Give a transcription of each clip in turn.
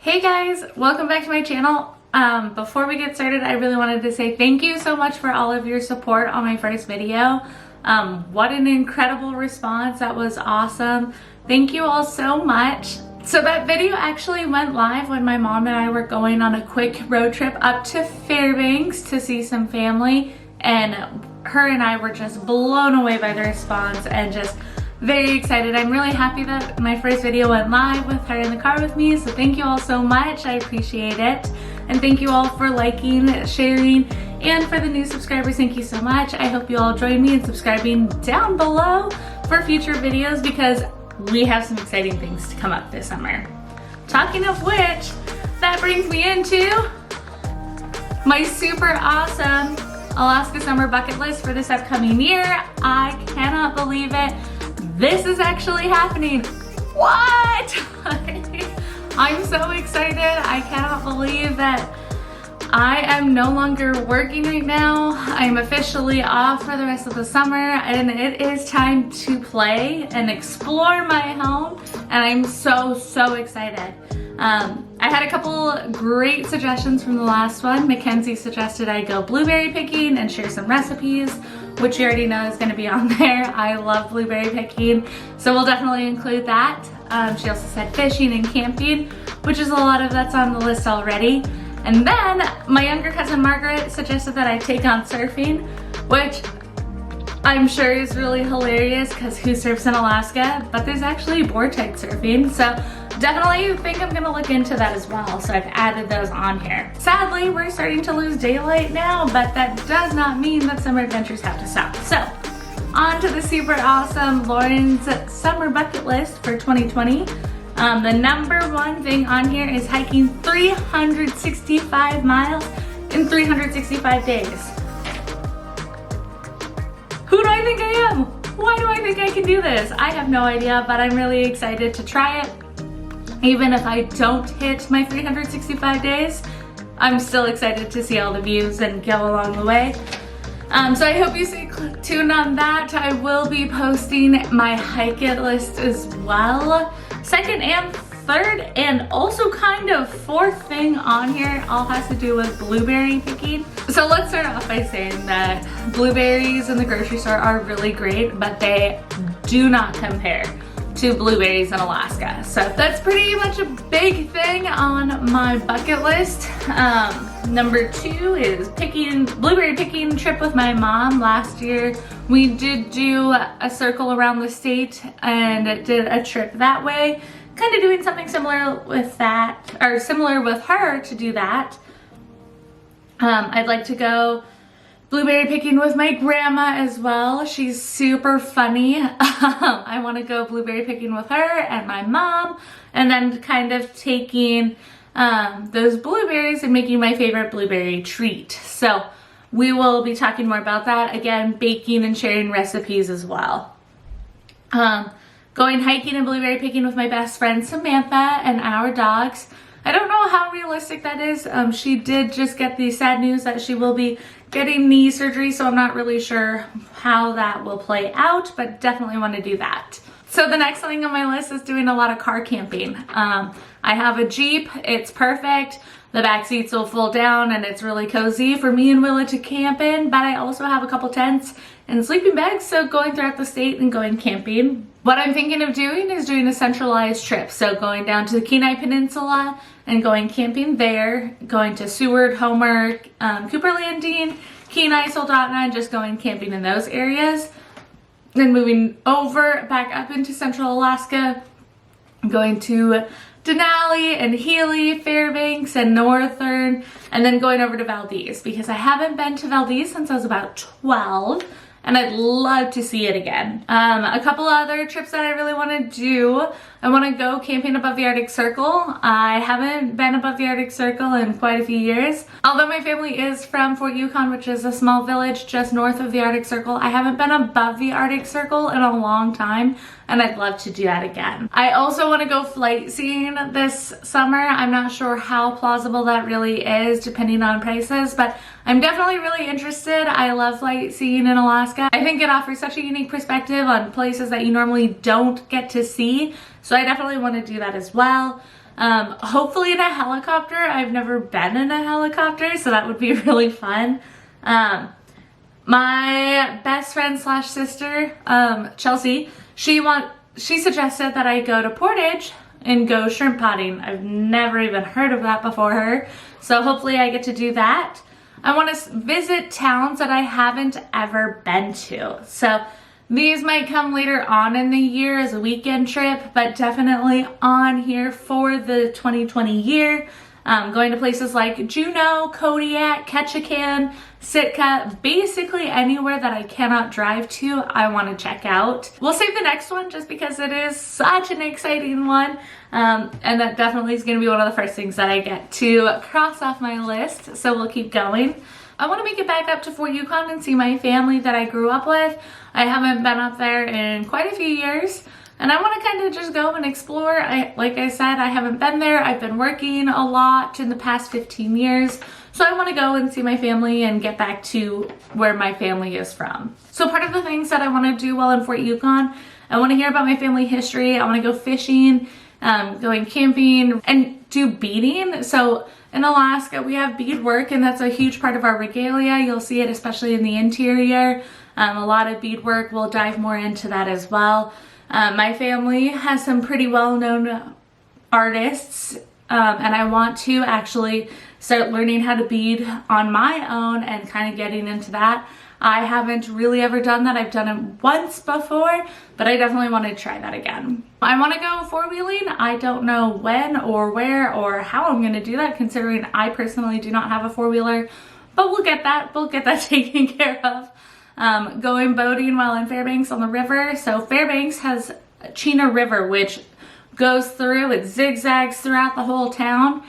Hey guys, welcome back to my channel. Before we get started, I really wanted to say thank you so much for all of your support on my first video. What an incredible response. That was awesome. Thank you all so much. So that video actually went live when my mom and I were going on a quick road trip up to Fairbanks to see some family, and her and I were just blown away by the response and just very excited. I'm really happy that my first video went live with her in the car with me, so thank you all so much. I appreciate it. And thank you all for liking, sharing, and for the new subscribers, thank you so much. I hope you all join me in subscribing down below for future videos because we have some exciting things to come up this summer. Talking of which, that brings me into my super awesome Alaska summer bucket list for this upcoming year. I cannot believe it. This is actually happening. What? I'm so excited. I cannot believe that I am no longer working right now. I'm officially off for the rest of the summer, and it is time to play and explore my home, and I'm so excited. I had a couple great suggestions from the last one. Mackenzie suggested I go blueberry picking and share some recipes, which you already know is going to be on there. I love blueberry picking, so we'll definitely include that. She also said fishing and camping, which is a lot of that's on the list already. And then my younger cousin Margaret suggested that I take on surfing, which I'm sure is really hilarious because who surfs in Alaska? But there's actually board type surfing, so definitely think I'm gonna look into that as well. So I've added those on here. Sadly, we're starting to lose daylight now, but that does not mean that summer adventures have to stop. So on to the super awesome Lauren's summer bucket list for 2020. The number one thing on here is hiking 365 miles in 365 days. Who do I think I am? Why do I think I can do this? I have no idea, but I'm really excited to try it. Even if I don't hit my 365 days, I'm still excited to see all the views and go along the way. So I hope you stay tuned on that. I will be posting my hike it list as well. Second and third, and also kind of fourth thing on here all has to do with blueberry picking. So let's start off by saying that blueberries in the grocery store are really great, but they do not compare to blueberries in Alaska. So that's pretty much a big thing on my bucket list. Number two is blueberry picking trip with my mom. Last year we did do a circle around the state and did a trip that way. Kind of doing something similar with that, or similar with her to do that. I'd like to go blueberry picking with my grandma as well. She's super funny. I want to go blueberry picking with her and my mom, and then kind of taking those blueberries and making my favorite blueberry treat. So we will be talking more about that. Again, baking and sharing recipes as well. Going hiking and blueberry picking with my best friend Samantha and our dogs. I don't know how realistic that is. She did just get the sad news that she will be getting knee surgery, so I'm not really sure how that will play out, but definitely want to do that. So the next thing on my list is doing a lot of car camping. I have a Jeep, it's perfect. The back seats will fold down and it's really cozy for me and Willa to camp in, but I also have a couple tents and sleeping bags, so going throughout the state and going camping. What I'm thinking of doing is doing a centralized trip, so going down to the Kenai Peninsula and going camping there, going to Seward, Homer, Cooper Landing, Kenai, Soldotna, and just going camping in those areas. Then moving over back up into central Alaska, going to Denali and Healy, Fairbanks and Northern, and then going over to Valdez because I haven't been to Valdez since I was about 12. And I'd love to see it again. A couple other trips that I really want to do. I want to go camping above the Arctic Circle. I haven't been above the Arctic Circle in quite a few years. Although my family is from Fort Yukon, which is a small village just north of the Arctic Circle, I haven't been above the Arctic Circle in a long time, and I'd love to do that again. I also want to go flight seeing this summer. I'm not sure how plausible that really is depending on prices, but I'm definitely really interested. I love flight seeing in Alaska. I think it offers such a unique perspective on places that you normally don't get to see, so I definitely want to do that as well. Hopefully in a helicopter. I've never been in a helicopter, so that would be really fun. My best friend slash sister, Chelsea, she suggested that I go to Portage and go shrimp potting. I've never even heard of that before her, so hopefully I get to do that. I want to visit towns that I haven't ever been to. So these might come later on in the year as a weekend trip, but definitely on here for the 2020 year. Going to places like Juneau, Kodiak, Ketchikan, Sitka, basically anywhere that I cannot drive to, I want to check out. We'll save the next one just because it is such an exciting one. And that definitely is going to be one of the first things that I get to cross off my list. So we'll keep going. I want to make it back up to Fort Yukon and see my family that I grew up with. I haven't been up there in quite a few years. And I want to kind of just go and explore. Like I said, I haven't been there. I've been working a lot in the past 15 years. So I want to go and see my family and get back to where my family is from. So part of the things that I want to do while in Fort Yukon, I want to hear about my family history. I want to go fishing, going camping, and do beading. So in Alaska, we have beadwork, and that's a huge part of our regalia. You'll see it especially in the interior. A lot of beadwork. We'll dive more into that as well. My family has some pretty well-known artists, and I want to actually start learning how to bead on my own and kind of getting into that. I haven't really ever done that. I've done it once before, but I definitely want to try that again. I want to go four-wheeling. I don't know when or where or how I'm going to do that, considering I personally do not have a four-wheeler, but we'll get that taken care of. Going boating while in Fairbanks on the river. So Fairbanks has Chena River, which goes through, it zigzags throughout the whole town.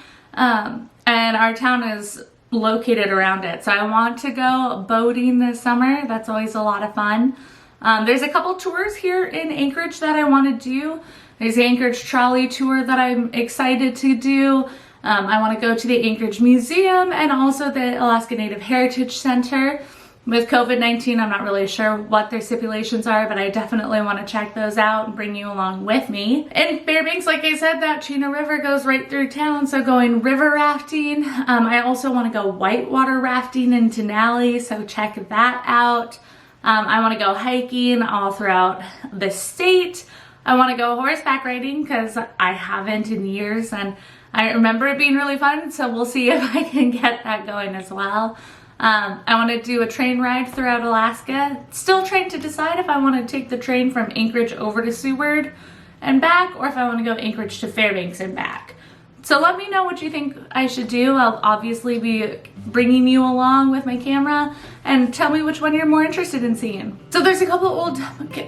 And our town is located around it. So I want to go boating this summer. That's always a lot of fun. There's a couple tours here in Anchorage that I want to do. There's the Anchorage Trolley Tour that I'm excited to do. I want to go to the Anchorage Museum and also the Alaska Native Heritage Center. With COVID-19, I'm not really sure what their stipulations are, but I definitely want to check those out and bring you along with me. In Fairbanks, like I said, that Chena River goes right through town, so going river rafting. I also want to go whitewater rafting in Denali, so check that out. I want to go hiking all throughout the state. I want to go horseback riding because I haven't in years, and I remember it being really fun, so we'll see if I can get that going as well. I want to do a train ride throughout Alaska. Still trying to decide if I want to take the train from Anchorage over to Seward and back, or if I want to go Anchorage to Fairbanks and back. So let me know what you think I should do. I'll obviously be bringing you along with my camera, and tell me which one you're more interested in seeing. So there's a couple old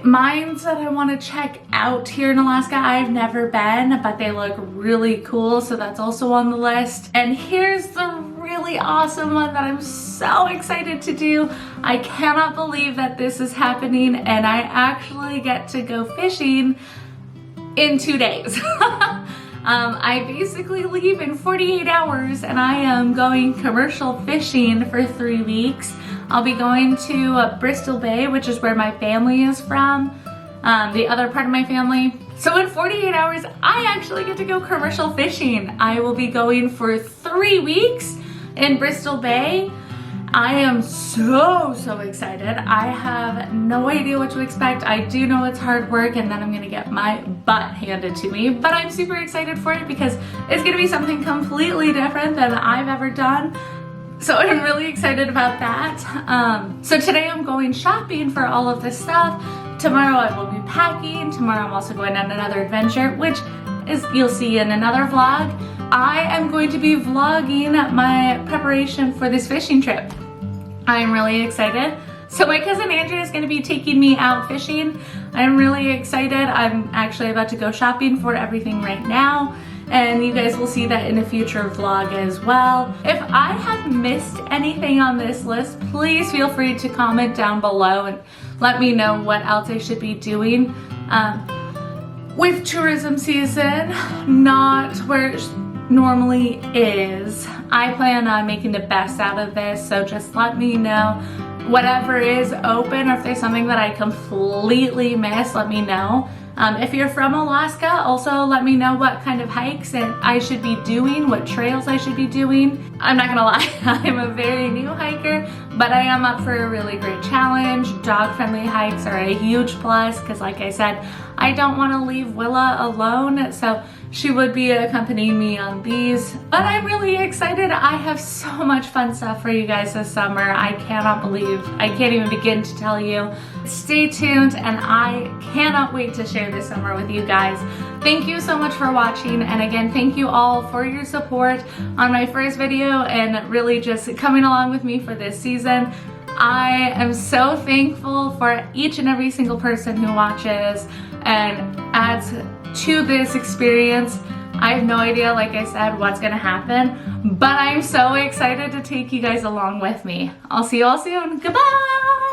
mines that I want to check out here in Alaska. I've never been, but they look really cool, so that's also on the list. And here's the really awesome one that I'm so excited to do. I cannot believe that this is happening, and I actually get to go fishing in 2 days. I basically leave in 48 hours, and I am going commercial fishing for 3 weeks. I'll be going to Bristol Bay, which is where my family is from, the other part of my family. So in 48 hours, I actually get to go commercial fishing. I will be going for 3 weeks in Bristol Bay. I am so excited. I have no idea what to expect. I do know it's hard work, and then I'm gonna get my butt handed to me, but I'm super excited for it because it's gonna be something completely different than I've ever done. So I'm really excited about that. So today I'm going shopping for all of this stuff. Tomorrow I will be packing. Tomorrow I'm also going on another adventure, which is you'll see in another vlog. I am going to be vlogging my preparation for this fishing trip. I'm really excited. So my cousin Andrea is going to be taking me out fishing. I'm really excited. I'm actually about to go shopping for everything right now, and you guys will see that in a future vlog as well. If I have missed anything on this list, please feel free to comment down below and let me know what else I should be doing. With tourism season not where it normally is, I plan on making the best out of this, so just let me know whatever is open, or if there's something that I completely missed, let me know. If you're from Alaska, also let me know what kind of hikes I should be doing, what trails I should be doing. I'm not gonna lie, I'm a very new hiker, but I am up for a really great challenge. Dog-friendly hikes are a huge plus because, like I said, I don't want to leave Willa alone, so she would be accompanying me on these. But I'm really excited. I have so much fun stuff for you guys this summer. I can't even begin to tell you. Stay tuned, and I cannot wait to share this summer with you guys. Thank you so much for watching, and again, thank you all for your support on my first video and really just coming along with me for this season. I am so thankful for each and every single person who watches and adds to this experience. I have no idea, like I said, what's gonna happen, but I'm so excited to take you guys along with me. I'll see you all soon. Goodbye!